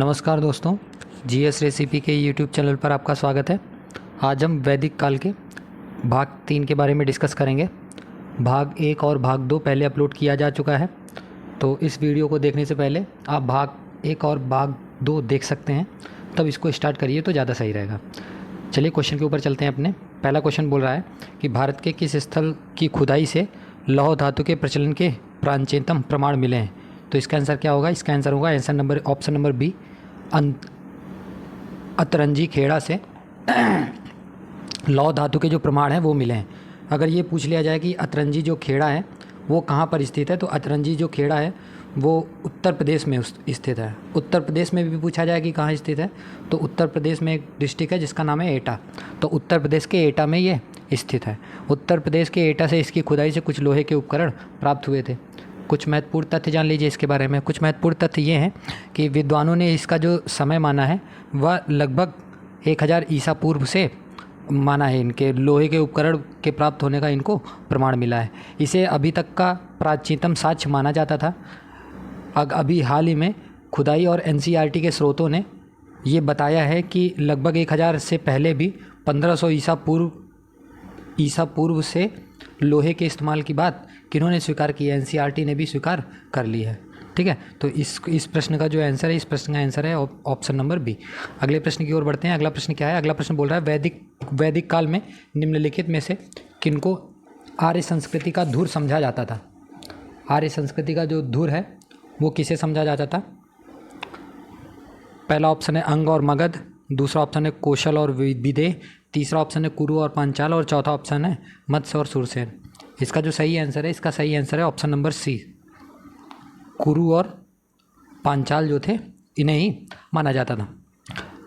नमस्कार दोस्तों, GS recipe के यूट्यूब चैनल पर आपका स्वागत है। आज हम वैदिक काल के भाग 3 के बारे में डिस्कस करेंगे। भाग 1 और भाग 2 पहले अपलोड किया जा चुका है, तो इस वीडियो को देखने से पहले आप भाग 1 और भाग 2 देख सकते हैं, तब इसको स्टार्ट करिए तो ज़्यादा सही रहेगा। चलिए क्वेश्चन के ऊपर चलते हैं अपने। पहला क्वेश्चन बोल रहा है कि भारत के किस स्थल की खुदाई से लौह धातु के प्रचलन के प्राचीनतम प्रमाण मिले हैं। तो इसका आंसर क्या होगा? इसका आंसर होगा option number B, Atranji Kheda से लौह धातु के जो प्रमाण हैं वो मिले हैं। अगर ये पूछ लिया जाए कि अतरंजी जो खेड़ा है वो कहाँ पर स्थित है, तो अतरंजी जो खेड़ा है वो उत्तर प्रदेश में स्थित है। उत्तर प्रदेश में भी पूछा जाए कि कहाँ स्थित है, तो उत्तर प्रदेश में एक डिस्ट्रिक्ट है जिसका नाम है एटा, तो उत्तर प्रदेश के एटा में ये स्थित है। उत्तर प्रदेश के एटा से इसकी खुदाई से कुछ लोहे के उपकरण प्राप्त हुए थे। कुछ महत्वपूर्ण तथ्य जान लीजिए इसके बारे में। कुछ महत्वपूर्ण तथ्य ये हैं कि विद्वानों ने इसका जो समय माना है वह लगभग 1000 ईसा पूर्व से माना है। इनके लोहे के उपकरण के प्राप्त होने का इनको प्रमाण मिला है। इसे अभी तक का प्राचीनतम साक्ष्य माना जाता था। अभी हाल ही में खुदाई और एनसीईआरटी के स्रोतों ने ये बताया है कि लगभग 1000 से पहले भी 1500 ईसा पूर्व से लोहे के इस्तेमाल की बात किन्होंने स्वीकार की है? एनसीईआरटी ने भी स्वीकार कर ली है। ठीक है, तो इस प्रश्न का जो आंसर है, इस प्रश्न का आंसर है ऑप्शन नंबर बी। अगले प्रश्न की ओर बढ़ते हैं। अगला प्रश्न क्या है? अगला प्रश्न बोल रहा है वैदिक काल में निम्नलिखित में से किनको आर्य संस्कृति का धुर समझा जाता था? आर्य संस्कृति का जो धुर है वो किसे समझा जाता था? पहला ऑप्शन है अंग और मगध, दूसरा ऑप्शन है कौशल और विदेह, तीसरा ऑप्शन है कुरु और पांचाल, और चौथा ऑप्शन है मत्स्य और सुरसेन। इसका जो सही आंसर है, इसका सही आंसर है ऑप्शन नंबर सी, कुरु और पांचाल जो थे इन्हें ही माना जाता था।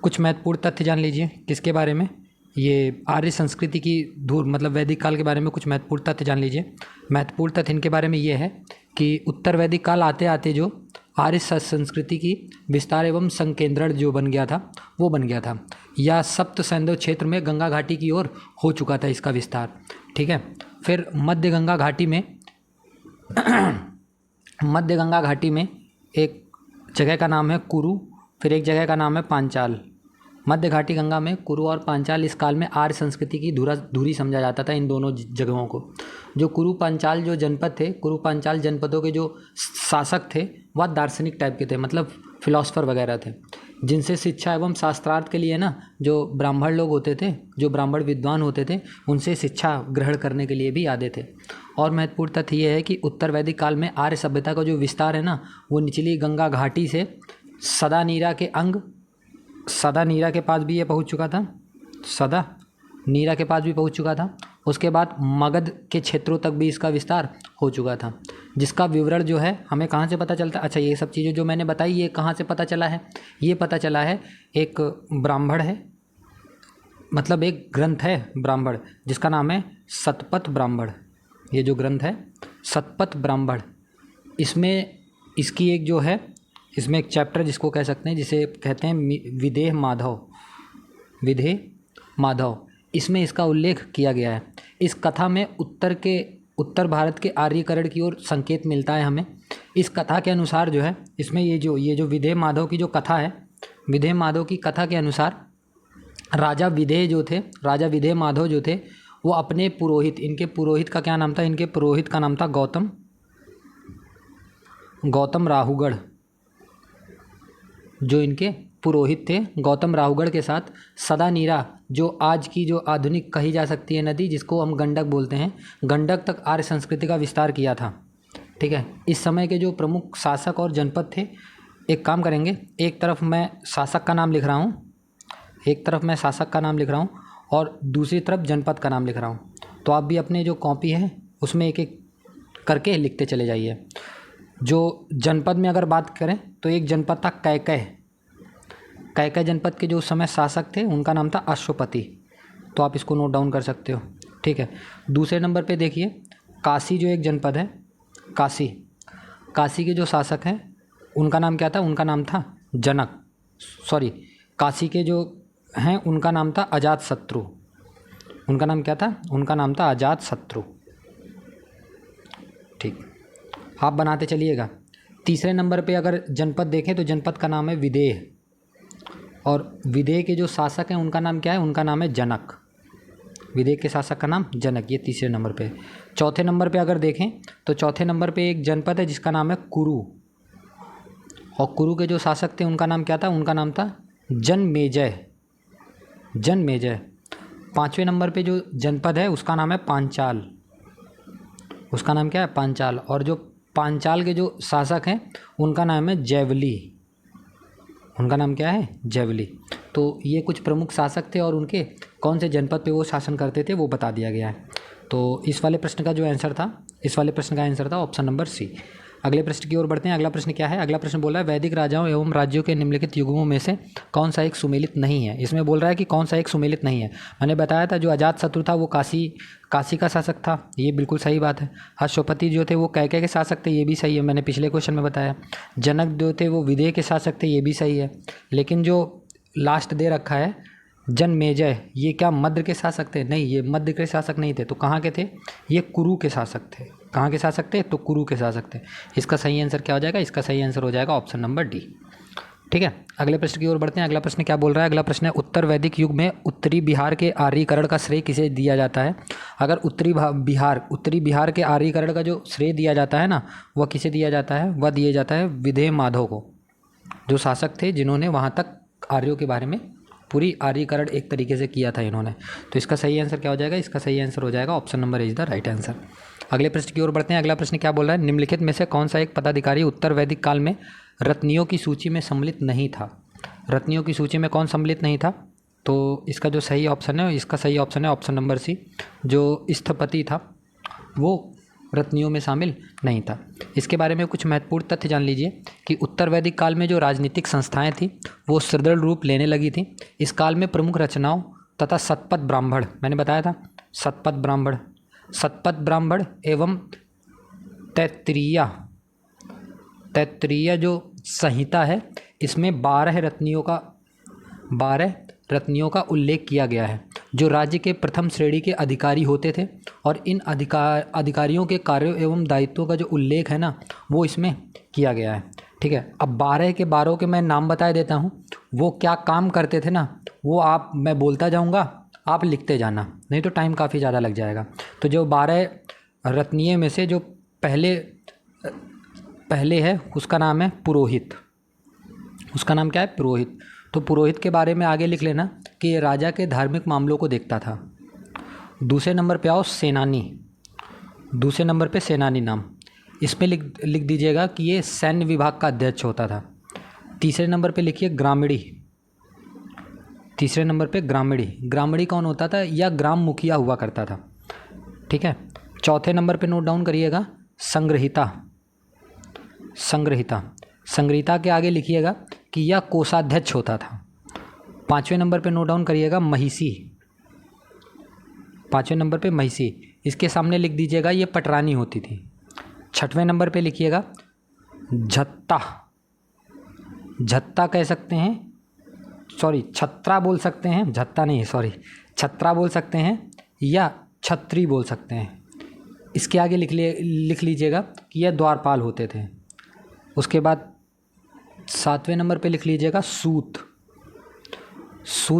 कुछ महत्वपूर्ण तथ्य जान लीजिए किसके बारे में, ये आर्य संस्कृति की धूर मतलब वैदिक काल के बारे में कुछ महत्वपूर्ण तथ्य जान लीजिए। महत्वपूर्ण तथ्य इनके बारे में ये है कि उत्तर वैदिक काल आते आते जो आर्य संस्कृति की विस्तार एवं संकेंद्रण जो बन गया था वो बन गया था, या सप्त सैंधव क्षेत्र में गंगा घाटी की ओर हो चुका था इसका विस्तार। ठीक है, फिर मध्य गंगा घाटी में एक जगह का नाम है कुरु, फिर एक जगह का नाम है पांचाल। मध्य घाटी गंगा में कुरु और पांचाल इस काल में आर्य संस्कृति की धुरी समझा जाता था इन दोनों जगहों को। जो कुरु पांचाल जो जनपद थे, कुरु पांचाल जनपदों के जो शासक थे वह दार्शनिक टाइप के थे, मतलब फिलोसफर वगैरह थे, जिनसे शिक्षा एवं शास्त्रार्थ के लिए ना जो ब्राह्मण लोग होते थे, जो ब्राह्मण विद्वान होते थे, उनसे शिक्षा ग्रहण करने के लिए भी आते थे। और महत्वपूर्ण तथ्य ये है कि उत्तर वैदिक काल में आर्य सभ्यता का जो विस्तार है ना वो निचली गंगा घाटी से सदा नीरा के पास भी ये पहुंच चुका था, सदा नीरा के पास भी पहुंच चुका था। उसके बाद मगध के क्षेत्रों तक भी इसका विस्तार हो चुका था, जिसका विवरण जो है हमें कहाँ से पता चलता है? अच्छा, ये सब चीज़ें जो मैंने बताई ये कहाँ से पता चला है? ये पता चला है, एक ब्राह्मण है, मतलब एक ग्रंथ है ब्राह्मण जिसका नाम है शतपथ ब्राह्मण। ये जो ग्रंथ है शतपथ ब्राह्मण, इसमें इसकी एक जो है, इसमें एक चैप्टर जिसको कह सकते हैं, जिसे कहते हैं विदेह माधव, इसमें इसका उल्लेख किया गया है। इस कथा में उत्तर भारत के आर्यीकरण की ओर संकेत मिलता है हमें। इस कथा के अनुसार जो है, इसमें ये जो विदेह माधव की जो कथा है, विदेह माधव की कथा के अनुसार राजा विदेह माधव जो थे वो अपने पुरोहित, इनके पुरोहित का क्या नाम था? इनके पुरोहित का नाम था गौतम राहुगढ़। जो इनके पुरोहित थे गौतम राहुगढ़ के साथ सदा नीरा, जो आज की जो आधुनिक कही जा सकती है नदी, जिसको हम गंडक बोलते हैं, गंडक तक आर्य संस्कृति का विस्तार किया था। ठीक है, इस समय के जो प्रमुख शासक और जनपद थे, एक काम करेंगे, एक तरफ मैं शासक का नाम लिख रहा हूँ और दूसरी तरफ जनपद का नाम लिख रहा हूँ, तो आप भी अपने जो कॉपी है उसमें एक एक करके लिखते चले जाइए। जो जनपद में अगर बात करें तो एक जनपद था कैकय जनपद के जो उस समय शासक थे उनका नाम था अश्वपति, तो आप इसको नोट डाउन कर सकते हो। ठीक है, दूसरे नंबर पे देखिए काशी जो एक जनपद है, काशी के जो शासक हैं उनका नाम क्या था? उनका नाम था काशी के जो हैं उनका नाम था अजातशत्रु। उनका नाम क्या था? उनका नाम था अजातशत्रु। ठीक, आप बनाते चलिएगा। तीसरे नंबर पे अगर जनपद देखें तो जनपद का नाम है विदेह। और विदेह के जो शासक हैं उनका नाम क्या है? उनका नाम है जनक। विदेह के शासक का नाम जनक, ये तीसरे नंबर पे। चौथे नंबर पे अगर देखें तो चौथे नंबर पे एक जनपद है जिसका नाम है कुरु, और कुरु के जो शासक थे उनका नाम क्या था? उनका नाम था जनमेजय। जनमेजय। पाँचवें नंबर पे जो जनपद है उसका नाम है पांचाल। उसका नाम क्या है? पांचाल। और जो पांचाल के जो शासक हैं उनका नाम है जैवली। उनका नाम क्या है? जैवली। तो ये कुछ प्रमुख शासक थे और उनके कौन से जनपद पे वो शासन करते थे वो बता दिया गया है। तो इस वाले प्रश्न का जो आंसर था, इस वाले प्रश्न का आंसर था ऑप्शन नंबर सी। अगले प्रश्न की ओर बढ़ते हैं। अगला प्रश्न क्या है? अगला प्रश्न बोल रहा है वैदिक राजाओं एवं राज्यों के निम्नलिखित युगों में से कौन सा एक सुमेलित नहीं है। इसमें बोल रहा है कि कौन सा एक सुमेलित नहीं है। मैंने बताया था जो अजातशत्रु था वो काशी का शासक था, ये बिल्कुल सही बात है। अश्वपति जो थे वो कैके के शासक थे, ये भी सही है, मैंने पिछले क्वेश्चन में बताया। जनक जो थे वो विदेह के शासक थे, ये भी सही है। लेकिन जो लास्ट दे रखा है जनमेजय, ये क्या मध्य के शासक थे? नहीं, ये मध्य के शासक नहीं थे। तो कहाँ के थे? ये कुरु के शासक थे। कहाँ के शासक थे? तो कुरु के शासक थे। इसका सही आंसर क्या हो जाएगा? इसका सही आंसर हो जाएगा ऑप्शन नंबर डी। ठीक है, अगले प्रश्न की ओर बढ़ते हैं। अगला प्रश्न क्या बोल रहा है? अगला प्रश्न है उत्तर वैदिक युग में उत्तरी बिहार के आर्यीकरण का श्रेय किसे दिया जाता है? अगर उत्तरी बिहार के आर्यीकरण का जो श्रेय दिया जाता है ना, वह किसे दिया जाता है? वह दिया जाता है विदेह माधव को, जो शासक थे जिन्होंने वहाँ तक आर्यों के बारे में पूरी आर्यीकरण एक तरीके से किया था इन्होंने। तो इसका सही आंसर क्या हो जाएगा? इसका सही आंसर हो जाएगा option number is the right answer. अगले प्रश्न की ओर बढ़ते हैं। अगला प्रश्न क्या बोल रहा है? निम्नलिखित में से कौन सा एक पदाधिकारी उत्तर वैदिक काल में रत्नियों की सूची में सम्मिलित नहीं था? रत्नियों की सूची में कौन सम्मिलित नहीं था? तो इसका जो सही ऑप्शन है, इसका सही ऑप्शन है ऑप्शन नंबर सी। जो स्थपति था वो रत्नियों में शामिल नहीं था। इसके बारे में कुछ महत्वपूर्ण तथ्य जान लीजिए कि उत्तर वैदिक काल में जो राजनीतिक संस्थाएं थी वो सुदृढ़ रूप लेने लगी थी। इस काल में प्रमुख रचनाओं तथा शतपथ ब्राह्मण, मैंने बताया था शतपथ ब्राह्मण एवं तैत्तिरीय जो संहिता है इसमें 12 रत्नियों का उल्लेख किया गया है जो राज्य के प्रथम श्रेणी के अधिकारी होते थे। और इन अधिकारियों के कार्यों एवं दायित्वों का जो उल्लेख है ना वो इसमें किया गया है। ठीक है, अब 12 के 12 के मैं नाम बता देता हूँ, वो क्या काम करते थे ना वो मैं बोलता जाऊँगा, आप लिखते जाना, नहीं तो टाइम काफ़ी ज़्यादा लग जाएगा। तो जो 12 रत्नीय में से जो पहले है उसका नाम है पुरोहित। उसका नाम क्या है? पुरोहित। तो पुरोहित के बारे में आगे लिख लेना कि ये राजा के धार्मिक मामलों को देखता था। दूसरे नंबर पे आओ सेनानी। दूसरे नंबर पे सेनानी नाम, इसमें लिख दीजिएगा कि ये सैन्य विभाग का अध्यक्ष होता था। तीसरे नंबर पे लिखिए ग्रामीणी। तीसरे नंबर पे ग्रामीणी कौन होता था? या ग्राम मुखिया हुआ करता था। ठीक है, चौथे नंबर पे नोट डाउन करिएगा संग्रहिता के आगे लिखिएगा कि यह कोषाध्यक्ष होता था। पाँचवें नंबर पे नोट डाउन करिएगा महिषी। पाँचवें नंबर पे महिषी, इसके सामने लिख दीजिएगा ये पटरानी होती थी। छठवें नंबर पे लिखिएगा झत्ता कह सकते हैं, सॉरी छत्रा बोल सकते हैं, झत्ता नहीं सॉरी छत्रा बोल सकते हैं या छत्री बोल सकते हैं। इसके आगे लिख लीजिएगा कि यह द्वारपाल होते थे। उसके बाद सातवें नंबर पे लिख लीजिएगा सूत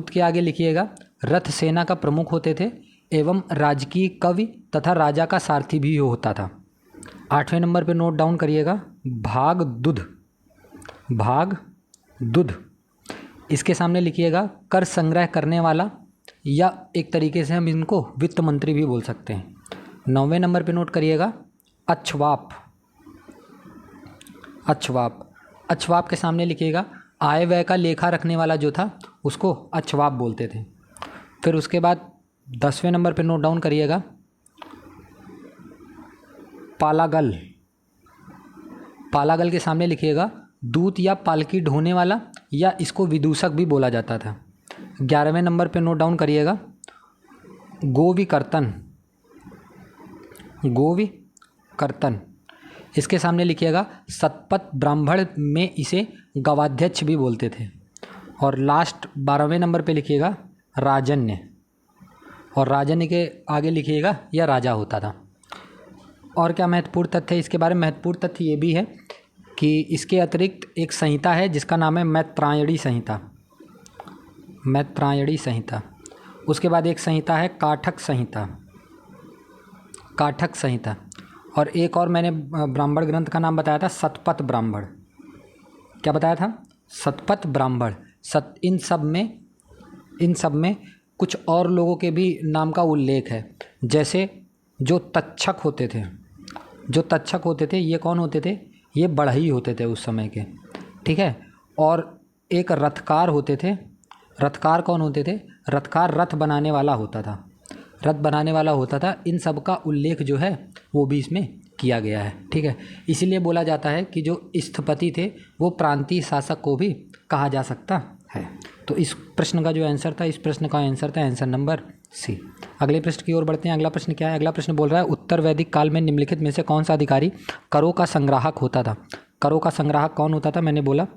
के आगे लिखिएगा रथ सेना का प्रमुख होते थे एवं राजकीय कवि तथा राजा का सारथी भी होता था। आठवें नंबर पे नोट डाउन करिएगा भाग दुध, इसके सामने लिखिएगा कर संग्रह करने वाला, या एक तरीके से हम इनको वित्त मंत्री भी बोल सकते हैं। नौवें नंबर पे नोट करिएगा अच्छवाप के सामने लिखिएगा आय व्यय का लेखा रखने वाला जो था उसको अच्छवाप बोलते थे। फिर उसके बाद 10वें नंबर पे नोट डाउन करिएगा पालागल के सामने लिखिएगा दूत या पालकी ढोने वाला, या इसको विदूषक भी बोला जाता था। 11वें नंबर पे नोट डाउन करिएगा गोविकर्तन, इसके सामने लिखिएगा शतपथ ब्राह्मण में इसे गवाध्यक्ष भी बोलते थे। और लास्ट 12वें नंबर पे लिखिएगा राजन्य, और राजन्य के आगे लिखिएगा यह राजा होता था। और क्या महत्वपूर्ण तथ्य है इसके बारे में? महत्वपूर्ण तथ्य ये भी है कि इसके अतिरिक्त एक संहिता है जिसका नाम है मैत्रायणी संहिता। मैत्रायणी संहिता। उसके बाद एक संहिता है काठक संहिता, काठक संहिता। और एक और मैंने ब्राह्मण ग्रंथ का नाम बताया था शतपथ ब्राह्मण। क्या बताया था? शतपथ ब्राह्मण। इन सब में कुछ और लोगों के भी नाम का उल्लेख है। जैसे जो तक्षक होते थे, ये कौन होते थे? ये बढ़ई होते थे उस समय के, ठीक है। और एक रथकार होते थे। रथकार कौन होते थे? रथकार रथ बनाने वाला होता था। इन सब का उल्लेख जो है वो भी इसमें किया गया है, ठीक है। इसीलिए बोला जाता है कि जो स्थपति थे वो प्रांतीय शासक को भी कहा जा सकता है। तो इस प्रश्न का जो आंसर था, इस प्रश्न का आंसर था आंसर नंबर सी। अगले प्रश्न की ओर बढ़ते हैं। अगला प्रश्न क्या है? अगला प्रश्न बोल रहा है उत्तर वैदिक काल में निम्नलिखित में से कौन सा अधिकारी करों का संग्राहक होता था? करों का संग्राहक कौन होता था? मैंने बोला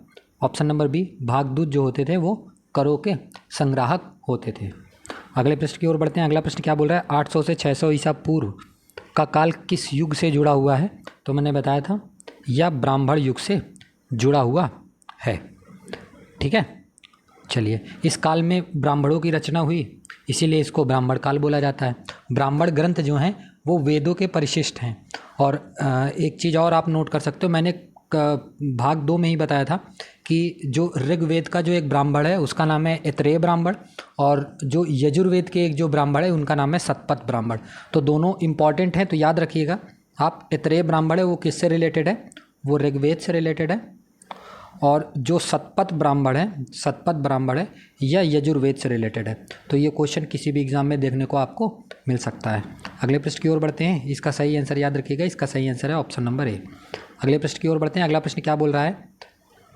ऑप्शन नंबर बी, भागदूत जो होते थे वो करों के संग्राहक होते थे। अगले प्रश्न की ओर बढ़ते हैं। अगला प्रश्न क्या बोल रहा है? 800 से 600 ईसा पूर्व का काल किस युग से जुड़ा हुआ है? तो मैंने बताया था यह ब्राह्मण युग से जुड़ा हुआ है, ठीक है। चलिए, इस काल में ब्राह्मणों की रचना हुई, इसीलिए इसको ब्राह्मण काल बोला जाता है। ब्राह्मण ग्रंथ जो हैं वो वेदों के परिशिष्ट हैं। और एक चीज़ और आप नोट कर सकते हो, मैंने भाग 2 में ही बताया था कि जो ऋग्वेद का जो एक ब्राह्मण है उसका नाम है ऐतरेय ब्राह्मण, और जो यजुर्वेद के एक जो ब्राह्मण है उनका नाम है शतपथ ब्राह्मण। तो दोनों इंपॉर्टेंट हैं, तो याद रखिएगा आप। ऐतरेय ब्राह्मण है वो किससे रिलेटेड है? वो ऋग्वेद से रिलेटेड है। और जो शतपथ ब्राह्मण है यह यजुर्वेद से रिलेटेड है। तो ये क्वेश्चन किसी भी एग्जाम में देखने को आपको मिल सकता है। अगले प्रश्न की ओर बढ़ते हैं। इसका सही आंसर याद रखिएगा, इसका सही आंसर है ऑप्शन नंबर ए। अगले प्रश्न की ओर बढ़ते हैं। अगला प्रश्न क्या बोल रहा है?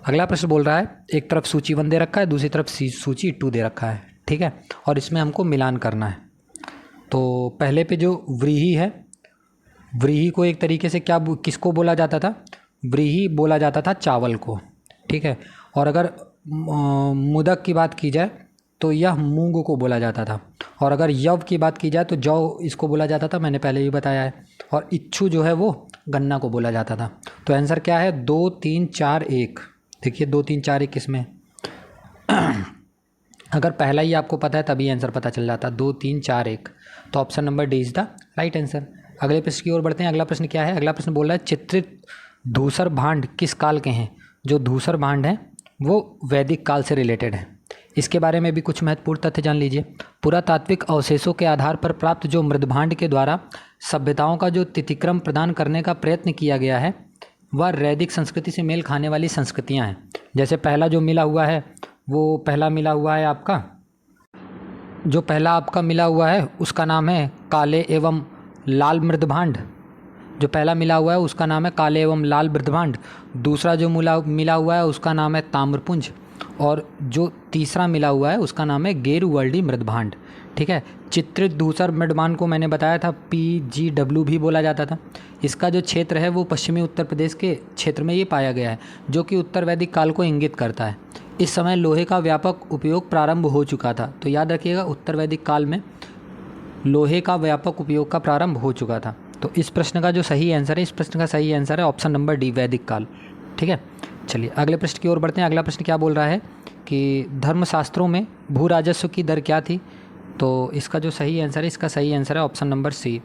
अगला प्रश्न बोल रहा है एक तरफ सूची 1 दे रखा है, दूसरी तरफ सूची 2 दे रखा है, ठीक है। और इसमें हमको मिलान करना है। तो पहले पे जो व्रीहि है, व्रीहि को एक तरीके से किसको बोला जाता था? व्रीहि बोला जाता था चावल को, ठीक है। और अगर मुदक की बात की जाए तो यह मूंग को बोला जाता था। और अगर यव की बात की जाए तो जौ इसको बोला जाता था, मैंने पहले ही बताया है। और इच्छू जो है वो गन्ना को बोला जाता था। तो आंसर क्या है? 2 3 4 1। देखिए 2 3 4 1 किसमें? अगर पहला ही आपको पता है तभी आंसर पता चल जाता, 2 3 4 1। तो option number D is the right answer. अगले प्रश्न की ओर बढ़ते हैं। अगला प्रश्न क्या है? अगला प्रश्न बोल रहा है चित्रित धूसर भांड किस काल के हैं? जो धूसर भांड हैं वो वैदिक काल से रिलेटेड है। इसके बारे में भी कुछ महत्वपूर्ण तथ्य जान लीजिए। पुरातात्विक अवशेषों के आधार पर प्राप्त जो मृदभांड के द्वारा सभ्यताओं का जो तिथिक्रम प्रदान करने का प्रयत्न किया गया है वह वैदिक संस्कृति से मेल खाने वाली संस्कृतियां हैं। जैसे पहला जो मिला हुआ है वो पहला मिला हुआ है आपका, जो पहला आपका मिला हुआ है उसका नाम है काले एवं लाल मृदभांड। जो पहला मिला हुआ है उसका नाम है काले एवं लाल मृदभांड। दूसरा जो मिला हुआ है उसका नाम है ताम्रपुंज। और जो तीसरा मिला हुआ है उसका नाम है गेरुवर्डी मृदभांड, ठीक है। चित्रित धूसर मृदभांड को मैंने बताया था PGW भी बोला जाता था। इसका जो क्षेत्र है वो पश्चिमी उत्तर प्रदेश के क्षेत्र में ये पाया गया है, जो कि उत्तर वैदिक काल को इंगित करता है। इस समय लोहे का व्यापक उपयोग प्रारंभ हो चुका था। तो याद रखिएगा उत्तर वैदिक काल में लोहे का व्यापक उपयोग का प्रारंभ हो चुका था। तो इस प्रश्न का जो सही आंसर है, इस प्रश्न का सही आंसर है ऑप्शन नंबर डी, वैदिक काल, ठीक है। चलिए अगले प्रश्न की ओर बढ़ते हैं। अगला प्रश्न क्या बोल रहा है कि धर्मशास्त्रों में भू राजस्व की दर क्या थी? तो इसका जो सही आंसर है, इसका सही आंसर है ऑप्शन नंबर सी।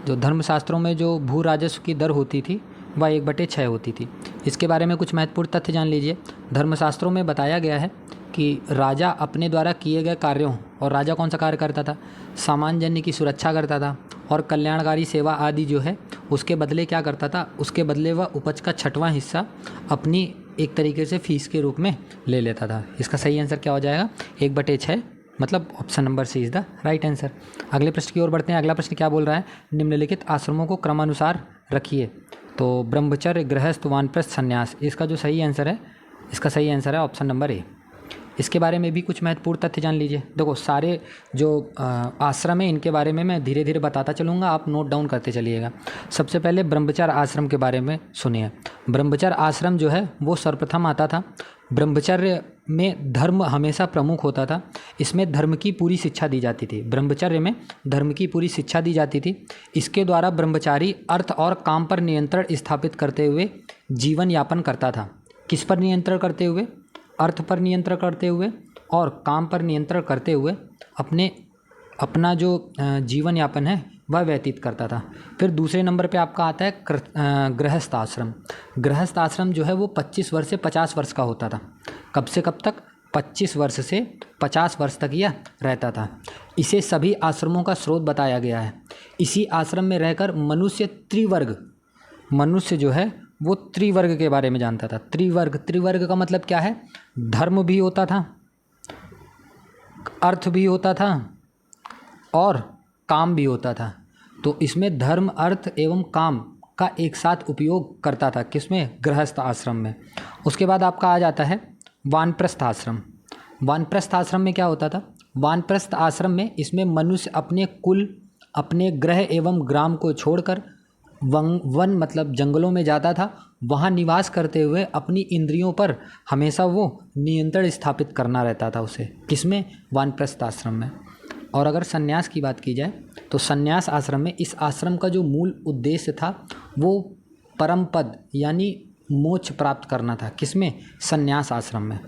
जो धर्मशास्त्रों में जो भू राजस्व की दर होती थी वह 1/6 होती थी। इसके बारे में कुछ महत्वपूर्ण तथ्य जान लीजिए। धर्मशास्त्रों में बताया गया है कि राजा अपने द्वारा किए गए कार्यों, और राजा कौन सा कार्य करता था? सामान्यजन्य की सुरक्षा करता था और कल्याणकारी सेवा आदि जो है उसके बदले क्या करता था? उसके बदले वह उपज का 6वां हिस्सा अपनी एक तरीके से फीस के रूप में ले लेता था। इसका सही आंसर क्या हो जाएगा? 1/6, मतलब option number C is the right answer. अगले प्रश्न की ओर बढ़ते हैं। अगला प्रश्न क्या बोल रहा है? निम्नलिखित आश्रमों को क्रमानुसार रखिए। तो ब्रह्मचर्य, गृहस्थ, वानप्रस्थ, संन्यास। इसका जो सही आंसर है, इसका सही आंसर है ऑप्शन नंबर ए। इसके बारे में भी कुछ महत्वपूर्ण तथ्य जान लीजिए। देखो सारे जो आश्रम है इनके बारे में मैं धीरे धीरे बताता चलूँगा, आप नोट डाउन करते चलिएगा। सबसे पहले ब्रह्मचर्य आश्रम के बारे में सुनिए। ब्रह्मचर्य आश्रम जो है वो सर्वप्रथम आता था। ब्रह्मचर्य में धर्म हमेशा प्रमुख होता था। इसमें धर्म की पूरी शिक्षा दी जाती थी। ब्रह्मचर्य में धर्म की पूरी शिक्षा दी जाती थी। इसके द्वारा ब्रह्मचारी अर्थ और काम पर नियंत्रण स्थापित करते हुए जीवन यापन करता था। किस पर नियंत्रण करते हुए? अर्थ पर नियंत्रण करते हुए और काम पर नियंत्रण करते हुए अपना जो जीवन यापन है वह व्यतीत करता था। फिर दूसरे नंबर पे आपका आता है गृहस्थ आश्रम। गृहस्थ आश्रम जो है वो 25 वर्ष से 50 वर्ष का होता था। कब से कब तक? 25 वर्ष से 50 वर्ष तक यह रहता था। इसे सभी आश्रमों का स्रोत बताया गया है। इसी आश्रम में रहकर मनुष्य जो है वो त्रिवर्ग के बारे में जानता था। त्रिवर्ग का मतलब क्या है? धर्म भी होता था, अर्थ भी होता था और काम भी होता था। तो इसमें धर्म, अर्थ एवं काम का एक साथ उपयोग करता था। किसमें? गृहस्थ आश्रम में। उसके बाद आपका आ जाता है वानप्रस्थ आश्रम। वानप्रस्थ आश्रम में क्या होता था? वानप्रस्थ आश्रम में इसमें मनुष्य अपने कुल, अपने गृह एवं ग्राम को छोड़कर वन मतलब जंगलों में जाता था। वहाँ निवास करते हुए अपनी इंद्रियों पर हमेशा वो नियंत्रण स्थापित करना रहता था उसे। किसमें? वानप्रस्थ आश्रम में। और अगर संन्यास की बात की जाए तो संन्यास आश्रम में, इस आश्रम का जो मूल उद्देश्य था वो परम पद यानी मोक्ष प्राप्त करना था। किसमें? संन्यास आश्रम में।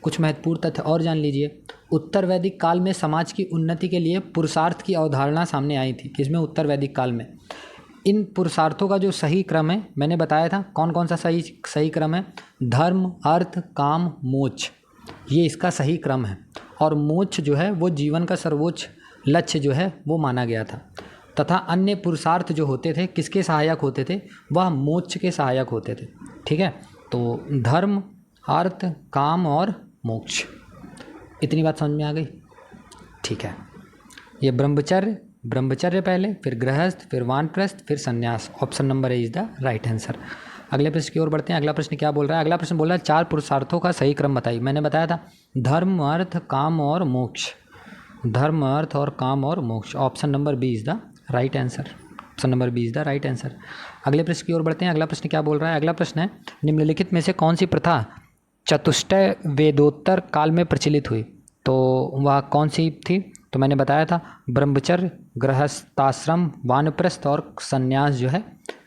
कुछ महत्वपूर्ण तथ्य और जान लीजिए। उत्तर वैदिक काल में समाज की उन्नति के लिए पुरुषार्थ की अवधारणा सामने आई थी। किसमें? उत्तर वैदिक काल में। इन पुरुषार्थों का जो सही क्रम है मैंने बताया था। कौन कौन सा सही क्रम है? धर्म, अर्थ, काम, मोक्ष, ये इसका सही क्रम है। और मोक्ष जो है वो जीवन का सर्वोच्च लक्ष्य जो है वो माना गया था। तथा अन्य पुरुषार्थ जो होते थे किसके सहायक होते थे? वह मोक्ष के सहायक होते थे। ठीक है, तो धर्म, अर्थ, काम और मोक्ष, इतनी बात समझ में आ गई? ठीक है, ये ब्रह्मचर्य पहले, फिर गृहस्थ, फिर वानप्रस्थ, फिर संन्यास। Option number A is the right answer. अगले प्रश्न की ओर बढ़ते हैं। अगला प्रश्न क्या बोल रहा है? अगला प्रश्न बोल रहा है 4 पुरुषार्थों का सही क्रम बताइए। मैंने बताया था धर्म, अर्थ, काम और मोक्ष। धर्म, अर्थ और काम और मोक्ष। Option number B is the right answer. Option number B is the right answer. अगले प्रश्न की ओर बढ़ते हैं। अगला प्रश्न क्या बोल रहा है? अगला प्रश्न है निम्नलिखित में से कौन सी प्रथा चतुष्टय वेदोत्तर काल में प्रचलित हुई? तो वह कौन सी थी? तो मैंने बताया था ब्रह्मचर्य, गृहस्थाश्रम, वानप्रस्थ और संन्यास जो है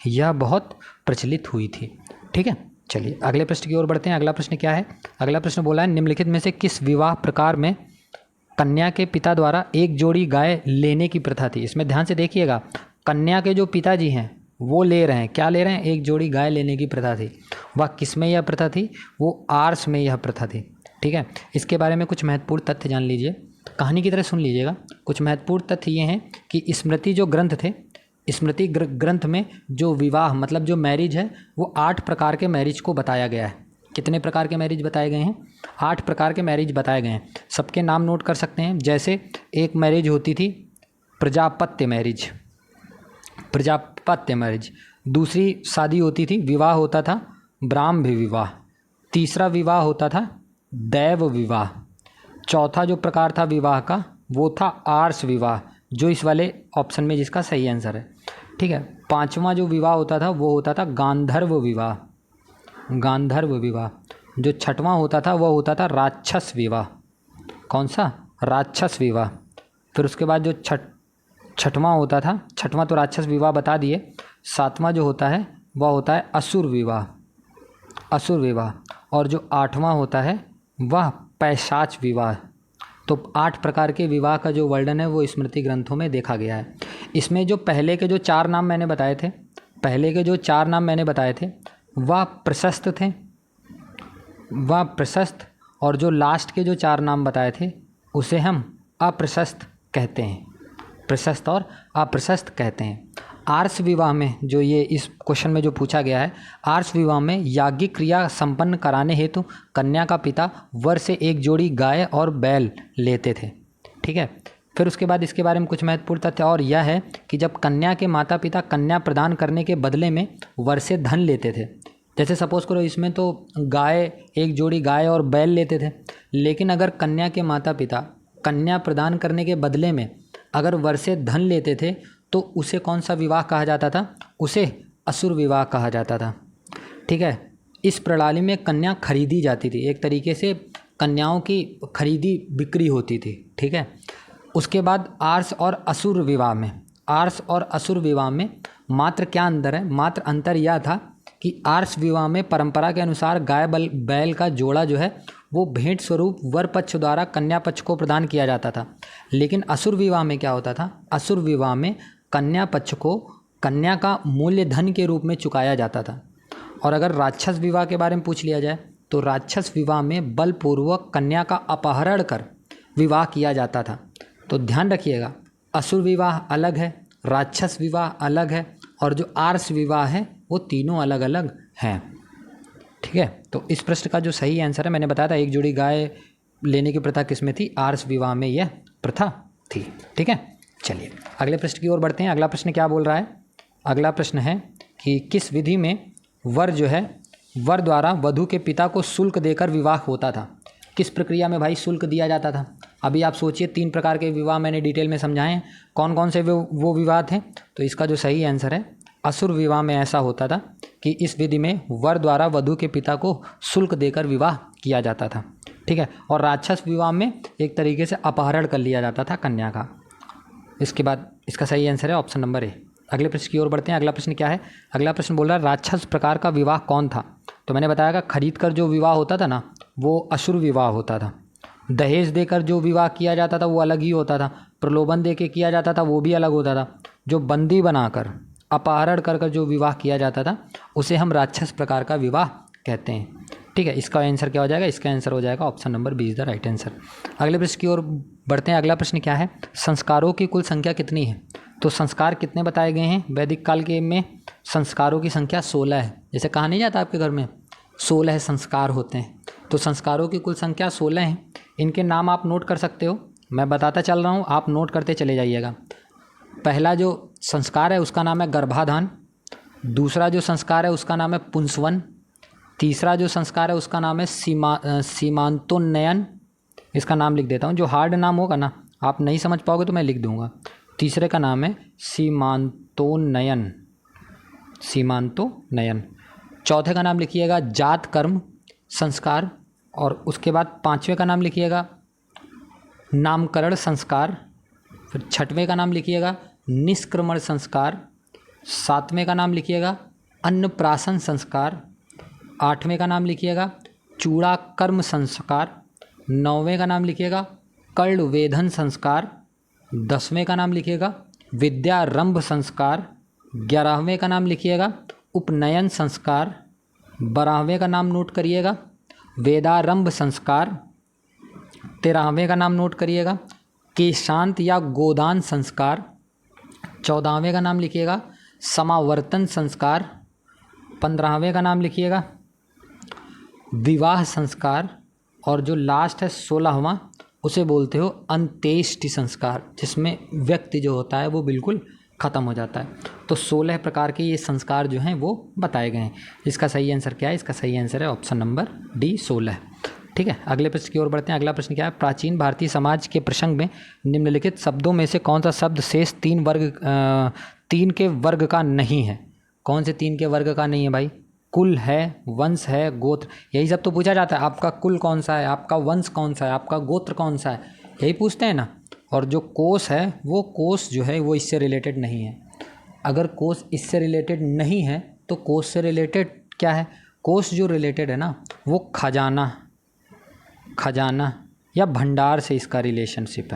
यह बहुत प्रचलित हुई थी। ठीक है, चलिए अगले प्रश्न की ओर बढ़ते हैं। अगला प्रश्न क्या है? अगला प्रश्न बोला है निम्नलिखित में से किस विवाह प्रकार में कन्या के पिता द्वारा एक जोड़ी गाय लेने की प्रथा थी? इसमें ध्यान से देखिएगा, कन्या के जो पिताजी हैं वो ले रहे हैं, क्या ले रहे हैं? एक जोड़ी गाय लेने की प्रथा थी। वह किस में यह प्रथा थी? वो आर्स में यह प्रथा थी। ठीक है, इसके बारे में कुछ महत्वपूर्ण तथ्य जान लीजिए, कहानी की तरह सुन लीजिएगा। कुछ महत्वपूर्ण तथ्य ये हैं कि स्मृति जो ग्रंथ थे, स्मृति ग्रंथ में जो विवाह मतलब जो मैरिज है वो 8 प्रकार के मैरिज को बताया गया है। कितने प्रकार के मैरिज बताए गए हैं? 8 प्रकार के मैरिज बताए गए हैं। सबके नाम नोट कर सकते हैं। जैसे एक मैरिज होती थी प्रजापत्य मैरिज, दूसरी शादी होती थी, विवाह होता था ब्राह्म विवाह, तीसरा विवाह होता था दैव विवाह, चौथा जो प्रकार था विवाह का वो था आर्ष विवाह, जो इस वाले ऑप्शन में जिसका सही आंसर है। ठीक है, पांचवा जो विवाह होता था वो होता था गांधर्व विवाह। जो छठवां होता था वो होता था राक्षस विवाह। कौन सा? राक्षस विवाह। फिर उसके बाद जो छठवां होता था, छठवां तो राक्षस विवाह बता दिए, सातवां जो होता है वह होता है असुर विवाह, और जो 8वां होता है वह पैशाच विवाह। तो 8 प्रकार के विवाह का जो वर्णन है वो स्मृति ग्रंथों में देखा गया है। इसमें जो पहले के जो 4 नाम मैंने बताए थे वह प्रशस्त और जो लास्ट के जो 4 नाम बताए थे उसे हम अप्रशस्त कहते हैं। प्रशस्त और अप्रशस्त कहते हैं। आर्ष विवाह में जो ये इस क्वेश्चन में जो पूछा गया है, आर्ष विवाह में याज्ञिक क्रिया संपन्न कराने हेतु कन्या का पिता वर से एक जोड़ी गाय और बैल लेते थे। ठीक है, फिर उसके बाद इसके बारे में कुछ महत्वपूर्ण तथ्य और यह है कि जब कन्या के माता पिता कन्या प्रदान करने के बदले में वर से धन लेते थे, जैसे सपोज करो इसमें तो एक जोड़ी गाय और बैल लेते थे, लेकिन अगर कन्या के माता पिता कन्या प्रदान करने के बदले में अगर वर से धन लेते थे तो उसे कौन सा विवाह कहा जाता था? उसे असुर विवाह कहा जाता था। ठीक है, इस प्रणाली में कन्या खरीदी जाती थी, एक तरीके से कन्याओं की खरीदी बिक्री होती थी। ठीक है, उसके बाद आर्ष और असुर विवाह में मात्र क्या अंतर है? मात्र अंतर यह था कि आर्ष विवाह में परंपरा के अनुसार गाय बैल का जोड़ा जो है वो भेंट स्वरूप वर पक्ष द्वारा कन्या पक्ष को प्रदान किया जाता था। लेकिन असुर विवाह में क्या होता था? असुर विवाह में कन्या पक्ष को कन्या का मूल्य धन के रूप में चुकाया जाता था। और अगर राक्षस विवाह के बारे में पूछ लिया जाए तो राक्षस विवाह में बलपूर्वक कन्या का अपहरण कर विवाह किया जाता था। तो ध्यान रखिएगा, असुर विवाह अलग है, राक्षस विवाह अलग है, और जो आर्ष विवाह है वो तीनों अलग अलग हैं। ठीक है, तो इस प्रश्न का जो सही आंसर है, मैंने बताया था एक जोड़ी गाय लेने की प्रथा किसमें थी? आर्ष विवाह में यह प्रथा थी। ठीक है, चलिए अगले प्रश्न की ओर बढ़ते हैं। अगला प्रश्न क्या बोल रहा है? अगला प्रश्न है कि किस विधि में वर जो है, वर द्वारा वधु के पिता को शुल्क देकर विवाह होता था? किस प्रक्रिया में भाई शुल्क दिया जाता था? अभी आप सोचिए, 3 प्रकार के विवाह मैंने डिटेल में समझाए हैं। कौन कौन से वो विवाह थे? तो इसका जो सही आंसर है, असुर विवाह में ऐसा होता था कि इस विधि में वर द्वारा वधु के पिता को शुल्क देकर विवाह किया जाता था। ठीक है, और राक्षस विवाह में एक तरीके से अपहरण कर लिया जाता था कन्या का। इसके बाद इसका सही आंसर है ऑप्शन नंबर ए। अगले प्रश्न की ओर बढ़ते हैं। अगला प्रश्न क्या है? अगला प्रश्न बोल रहा है राक्षस प्रकार का विवाह कौन था? तो मैंने बताया कि खरीद कर जो विवाह होता था ना, वो असुर विवाह होता था। दहेज देकर जो विवाह किया जाता था वो अलग ही होता था। प्रलोभन दे के किया जाता था वो भी अलग होता था। जो बंदी बनाकर अपहरण कर कर जो विवाह किया जाता था उसे हम राक्षस प्रकार का विवाह कहते हैं। ठीक है, इसका आंसर क्या हो जाएगा? इसका आंसर हो जाएगा option number B is the right answer. अगले प्रश्न की ओर बढ़ते हैं। अगला प्रश्न क्या है? संस्कारों की कुल संख्या कितनी है? तो संस्कार कितने बताए गए हैं? वैदिक काल के में संस्कारों की संख्या 16 है। जैसे कहा नहीं जाता आपके घर में 16 संस्कार होते हैं, तो संस्कारों की कुल संख्या 16 है। इनके नाम आप नोट कर सकते हो, मैं बताता चल रहा हूँ, आप नोट करते चले जाइएगा। पहला जो संस्कार है उसका नाम है गर्भाधान। दूसरा जो संस्कार है उसका नाम है पुंसवन। तीसरा जो संस्कार है उसका नाम है सीमांतोन्नयन। इसका नाम लिख देता हूँ, जो हार्ड नाम होगा ना आप नहीं समझ पाओगे तो मैं लिख दूंगा। तीसरे का नाम है सीमांतोन्नयन, सीमांतोन्नयन। चौथे का नाम लिखिएगा जात कर्म संस्कार, और उसके बाद 5वें का नाम लिखिएगा नामकरण संस्कार। फिर 6वें का नाम लिखिएगा निष्क्रमण संस्कार। 7वें का नाम लिखिएगा अन्नप्राशन संस्कार। 8वें का नाम लिखिएगा चूड़ा कर्म संस्कार। 9वें का नाम लिखिएगा कर्ण वेधन संस्कार। 10वें का नाम लिखिएगा विद्यारंभ संस्कार। 11वें का नाम लिखिएगा उपनयन संस्कार। 12वें का नाम नोट करिएगा वेदारंभ संस्कार। 13वें का नाम नोट करिएगा केशांत या गोदान संस्कार। 14वें का नाम लिखिएगा समावर्तन संस्कार। 15वें का नाम लिखिएगा विवाह संस्कार। और जो लास्ट है 16वां, उसे बोलते हो अंत्येष्टि संस्कार, जिसमें व्यक्ति जो होता है वो बिल्कुल ख़त्म हो जाता है। तो 16 प्रकार के ये संस्कार जो हैं वो बताए गए हैं। इसका सही आंसर क्या है? इसका सही आंसर है ऑप्शन नंबर डी 16। ठीक है, अगले प्रश्न की ओर बढ़ते हैं। अगला प्रश्न क्या है? प्राचीन भारतीय समाज के प्रसंग में निम्नलिखित शब्दों में से कौन सा शब्द शेष 3 के वर्ग का नहीं है? कौन से 3 के वर्ग का नहीं है भाई? कुल है, वंश है, गोत्र, यही सब तो पूछा जाता है। आपका कुल कौन सा है, आपका वंश कौन सा है, आपका गोत्र कौन सा है, यही पूछते हैं ना। और जो कोष है वो कोष जो है वो इससे रिलेटेड नहीं है। अगर कोष इससे रिलेटेड नहीं है तो कोष से रिलेटेड क्या है? कोष जो रिलेटेड है ना वो खजाना या भंडार से इसका रिलेशनशिप